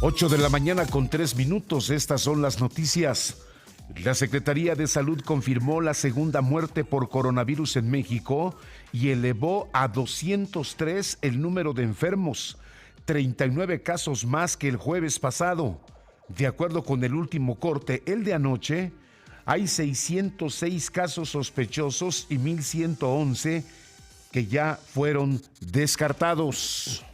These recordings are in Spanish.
8 de la mañana con 3 minutos. Estas son las noticias. La Secretaría de Salud confirmó la segunda muerte por coronavirus en México y elevó a 203 el número de enfermos, 39 casos más que el jueves pasado. De acuerdo con el último corte, el de anoche, hay 606 casos sospechosos y 1,111 que ya fueron descartados.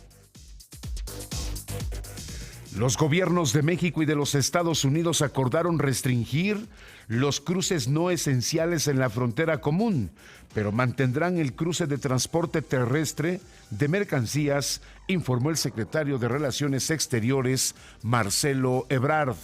Los gobiernos de México y de los Estados Unidos acordaron restringir los cruces no esenciales en la frontera común, pero mantendrán el cruce de transporte terrestre de mercancías, informó el secretario de Relaciones Exteriores, Marcelo Ebrard.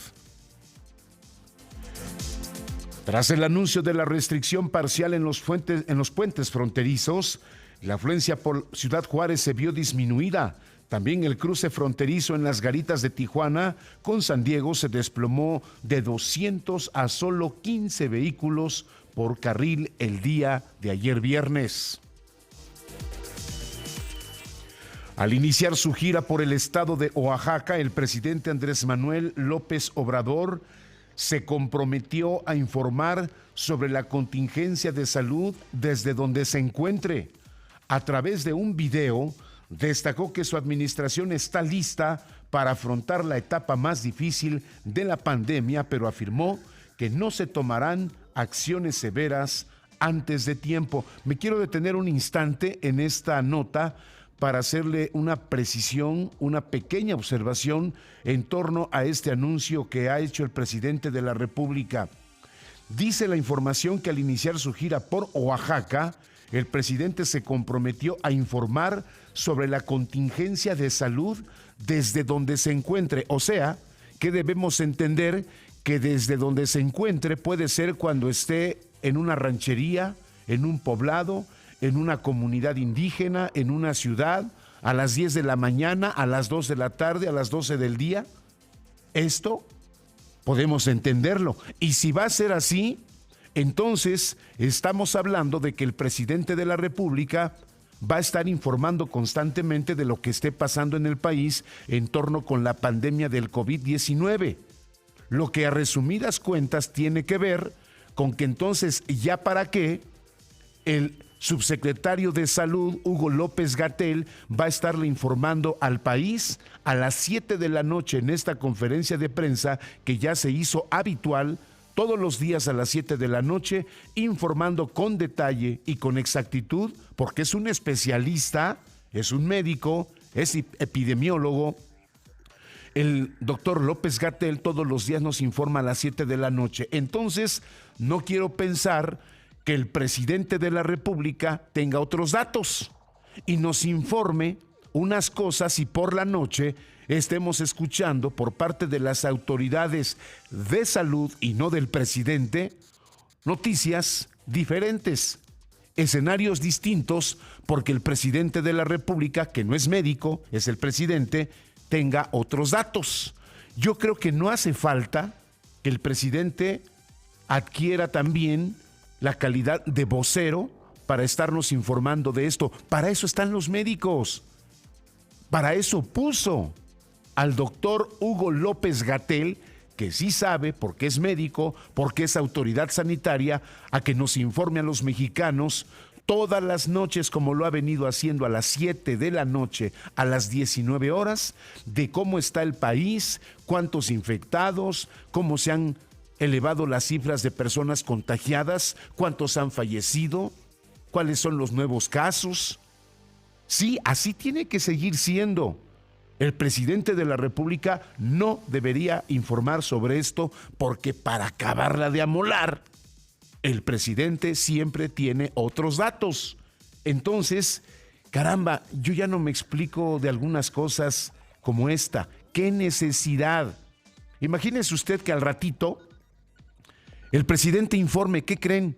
Tras el anuncio de la restricción parcial en los puentes fronterizos, la afluencia por Ciudad Juárez se vio disminuida. También el cruce fronterizo en las Garitas de Tijuana con San Diego se desplomó de 200 a solo 15 vehículos por carril el día de ayer viernes. Al iniciar su gira por el estado de Oaxaca, el presidente Andrés Manuel López Obrador se comprometió a informar sobre la contingencia de salud desde donde se encuentre. A través de un video, destacó que su administración está lista para afrontar la etapa más difícil de la pandemia, pero afirmó que no se tomarán acciones severas antes de tiempo. Me quiero detener un instante en esta nota para hacerle una precisión, una pequeña observación en torno a este anuncio que ha hecho el presidente de la República. Dice la información que al iniciar su gira por Oaxaca, el presidente se comprometió a informar sobre la contingencia de salud desde donde se encuentre. O sea, que debemos entender que desde donde se encuentre puede ser cuando esté en una ranchería, en un poblado, en una comunidad indígena, en una ciudad, a las 10 de la mañana, a las 2 de la tarde, a las 12 del día. Esto podemos entenderlo. Y si va a ser así, entonces estamos hablando de que el presidente de la República va a estar informando constantemente de lo que esté pasando en el país en torno con la pandemia del COVID-19. Lo que a resumidas cuentas tiene que ver con que entonces ya para qué el subsecretario de Salud, Hugo López-Gatell, va a estarle informando al país a las 7 de la noche en esta conferencia de prensa que ya se hizo habitual todos los días a las 7 de la noche, informando con detalle y con exactitud, porque es un especialista, es un médico, es epidemiólogo. El doctor López-Gatell todos los días nos informa a las 7 de la noche. Entonces, no quiero pensar que el presidente de la República tenga otros datos y nos informe unas cosas y por la noche estemos escuchando por parte de las autoridades de salud y no del presidente noticias diferentes, escenarios distintos, porque el presidente de la República, que no es médico, es el presidente, tenga otros datos. Yo creo que no hace falta que el presidente adquiera también la calidad de vocero para estarnos informando de esto. Para eso están los médicos. Para eso puso al doctor Hugo López-Gatell, que sí sabe, porque es médico, porque es autoridad sanitaria, a que nos informe a los mexicanos todas las noches, como lo ha venido haciendo a las 7 de la noche, a las 19 horas, de cómo está el país, cuántos infectados, cómo se han elevado las cifras de personas contagiadas, cuántos han fallecido, cuáles son los nuevos casos. Sí, así tiene que seguir siendo. El presidente de la República no debería informar sobre esto porque para acabarla de amolar, el presidente siempre tiene otros datos. Entonces, caramba, yo ya no me explico de algunas cosas como esta. ¿Qué necesidad? Imagínese usted que al ratito el presidente informe, ¿qué creen?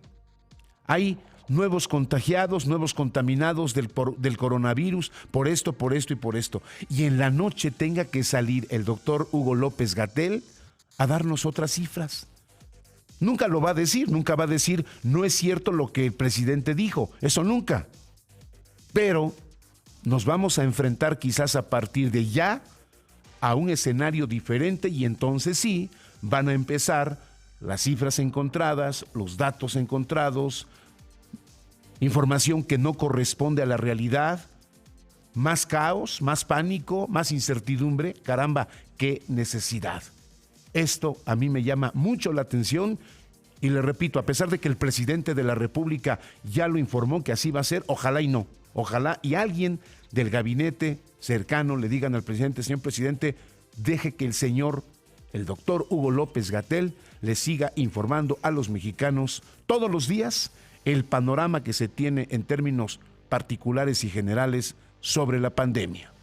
Hay nuevos contagiados, nuevos contaminados del coronavirus, por esto y por esto. Y en la noche tenga que salir el doctor Hugo López-Gatell a darnos otras cifras. Nunca lo va a decir, nunca va a decir, no es cierto lo que el presidente dijo, eso nunca. Pero nos vamos a enfrentar quizás a partir de ya a un escenario diferente y entonces sí van a empezar las cifras encontradas, los datos encontrados, información que no corresponde a la realidad, más caos, más pánico, más incertidumbre. Caramba, qué necesidad. Esto a mí me llama mucho la atención y le repito, a pesar de que el presidente de la República ya lo informó que así va a ser, ojalá y no. Ojalá y alguien del gabinete cercano le digan al presidente: señor presidente, deje que el doctor Hugo López-Gatell, le siga informando a los mexicanos todos los días el panorama que se tiene en términos particulares y generales sobre la pandemia.